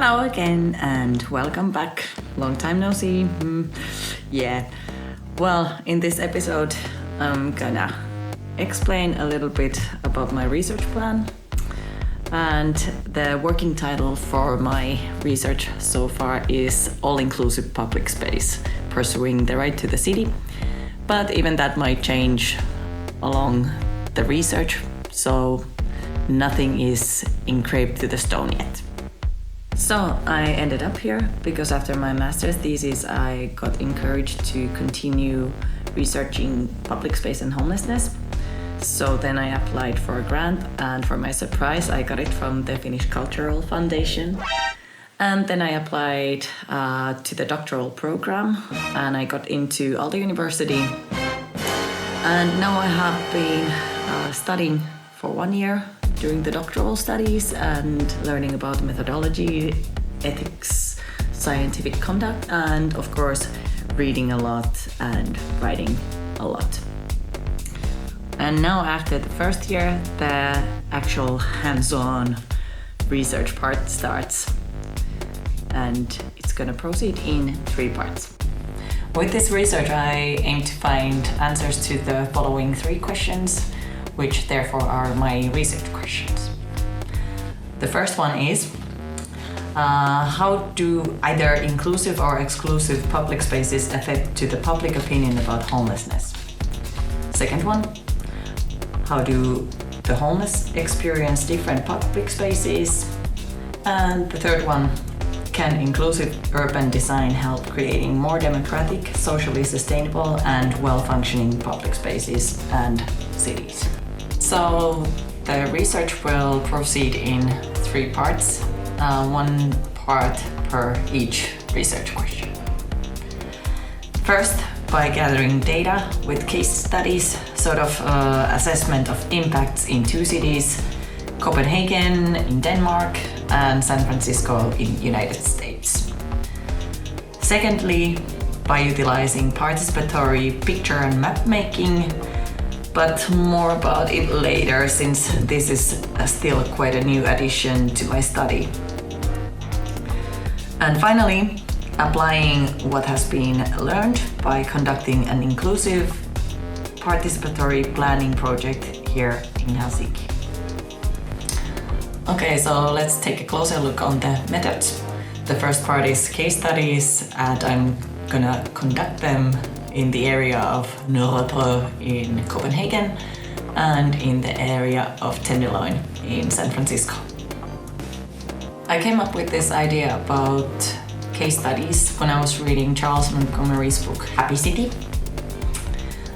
Hello again and welcome back. Long time no see. Yeah. Well, in this episode, I'm gonna explain a little bit about my research plan. And the working title for my research so far is All-Inclusive Public Space, Pursuing the Right to the City. But even that might change along the research, so nothing is engraved to the stone yet. So I ended up here because after my master's thesis I got encouraged to continue researching public space and homelessness. So then I applied for a grant, and for my surprise I got it from the Finnish Cultural Foundation. And then I applied to the doctoral program and I got into Aalto University. And now I have been studying for 1 year during the doctoral studies and learning about methodology, ethics, scientific conduct, and of course reading a lot and writing a lot. And now after the first year, the actual hands-on research part starts. And it's gonna proceed in 3 parts. With this research, I aim to find answers to the following 3 questions, which therefore are my research questions. The first one is, how do either inclusive or exclusive public spaces affect to the public opinion about homelessness? Second one, how do the homeless experience different public spaces? And the third one, can inclusive urban design help creating more democratic, socially sustainable and well-functioning public spaces and cities? So the research will proceed in 3 parts, 1 part per each research question. First, by gathering data with case studies, sort of assessment of impacts in 2 cities, Copenhagen in Denmark and San Francisco in United States. Secondly, by utilizing participatory picture and map making, but more about it later since this is still quite a new addition to my study. And finally, applying what has been learned by conducting an inclusive participatory planning project here in Helsinki. Okay, so let's take a closer look on the methods. The first part is case studies, and I'm gonna conduct them in the area of Nørrebro in Copenhagen and in the area of Tenderloin in San Francisco. I came up with this idea about case studies when I was reading Charles Montgomery's book Happy City.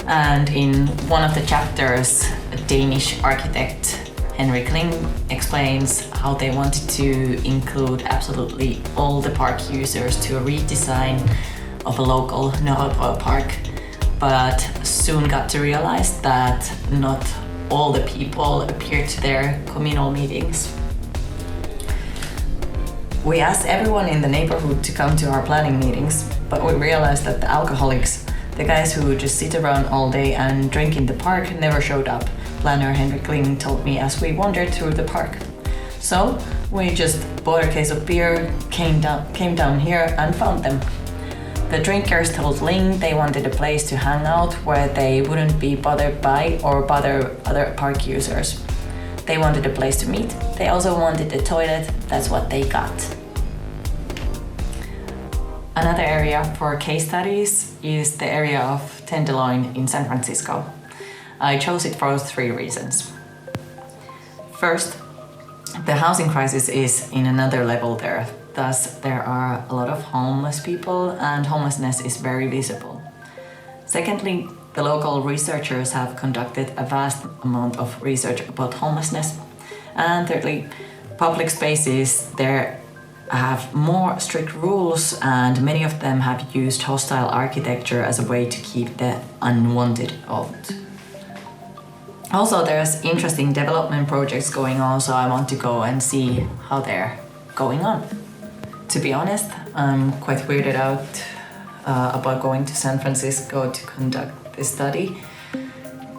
And in one of the chapters, a Danish architect Henrik Kling explains how they wanted to include absolutely all the park users to a redesign of a local Nørrebro park, but soon got to realize that not all the people appeared to their communal meetings. We asked everyone in the neighborhood to come to our planning meetings, but we realized that the alcoholics, the guys who just sit around all day and drink in the park, never showed up. Planner Henrik Kling told me as we wandered through the park. So we just bought a case of beer, came down here and found them. The drinkers told Ling they wanted a place to hang out where they wouldn't be bothered by or bother other park users. They wanted a place to meet. They also wanted a toilet. That's what they got. Another area for case studies is the area of Tenderloin in San Francisco. I chose it for 3 reasons. First, the housing crisis is in another level there. Thus, there are a lot of homeless people and homelessness is very visible. Secondly, the local researchers have conducted a vast amount of research about homelessness. And thirdly, public spaces there have more strict rules and many of them have used hostile architecture as a way to keep the unwanted out. Also, there's interesting development projects going on, so I want to go and see how they're going on. To be honest, I'm quite weirded out about going to San Francisco to conduct this study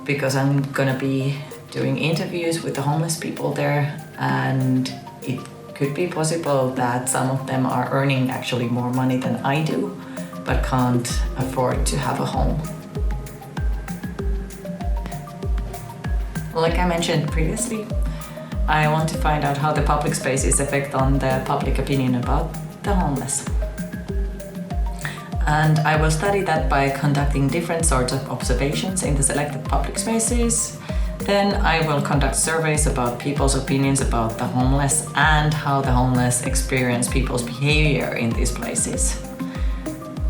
because I'm gonna be doing interviews with the homeless people there, and it could be possible that some of them are earning actually more money than I do, but can't afford to have a home. Like I mentioned previously, I want to find out how the public spaces affect on the public opinion about the homeless. And I will study that by conducting different sorts of observations in the selected public spaces. Then I will conduct surveys about people's opinions about the homeless and how the homeless experience people's behavior in these places.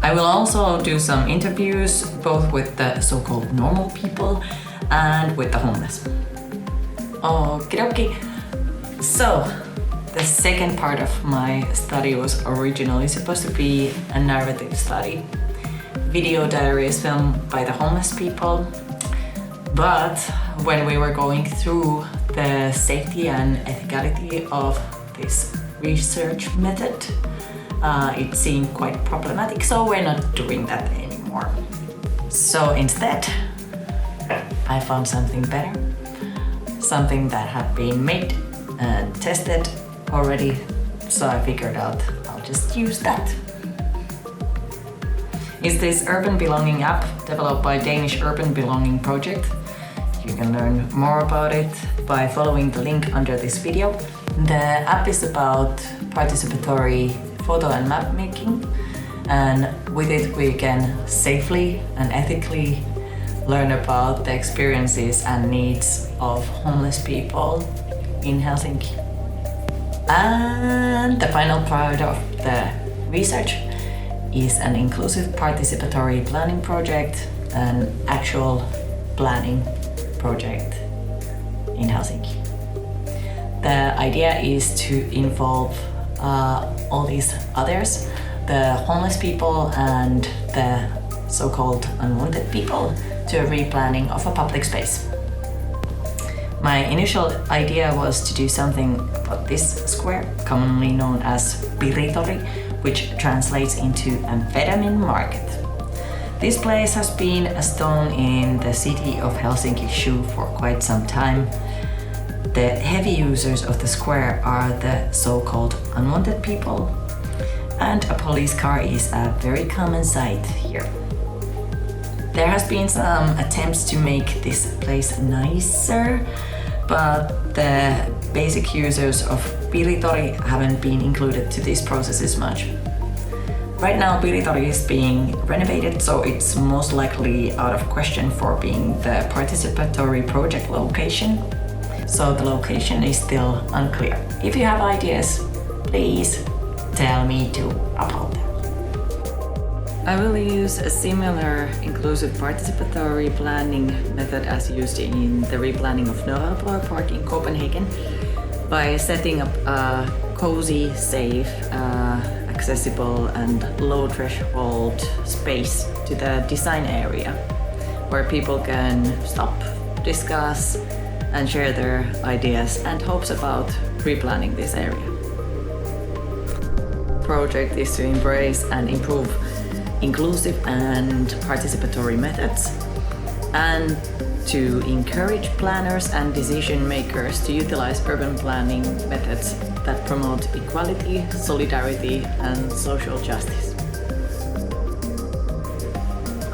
I will also do some interviews, both with the so-called normal people and with the homeless. Okie dokie. So, the second part of my study was originally supposed to be a narrative study. Video diaries filmed by the homeless people. But when we were going through the safety and ethicality of this research method, it seemed quite problematic, so we're not doing that anymore. So instead, I found something better, something that had been made and tested already, so I figured out I'll just use that. It's this urban belonging app developed by Danish Urban Belonging Project. You can learn more about it by following the link under this video. The app is about participatory photo and map making, and with it we can safely and ethically learn about the experiences and needs of homeless people in Helsinki. And the final part of the research is an inclusive participatory planning project, an actual planning project in Helsinki. The idea is to involve all these others, the homeless people and the so-called unwanted people, to a replanning of a public space. My initial idea was to do something about this square, commonly known as Piritori, which translates into amphetamine market. This place has been a stone in the city of Helsinki's shoe for quite some time. The heavy users of the square are the so-called unwanted people, and a police car is a very common sight here. There has been some attempts to make this place nicer, but the basic users of Piritori haven't been included to these processes much. Right now Piritori is being renovated, so it's most likely out of question for being the participatory project location. So the location is still unclear. If you have ideas, please tell me too about them. I will use a similar inclusive participatory planning method as used in the replanning of Nørrebro Park in Copenhagen by setting up a cozy, safe, accessible and low threshold space to the design area where people can stop, discuss and share their ideas and hopes about replanning this area. Project is to embrace and improve inclusive and participatory methods, and to encourage planners and decision makers to utilize urban planning methods that promote equality, solidarity, and social justice.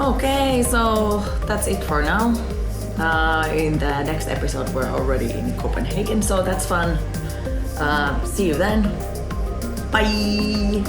Okay, so that's it for now. In the next episode, we're already in Copenhagen, so that's fun. See you then. Bye!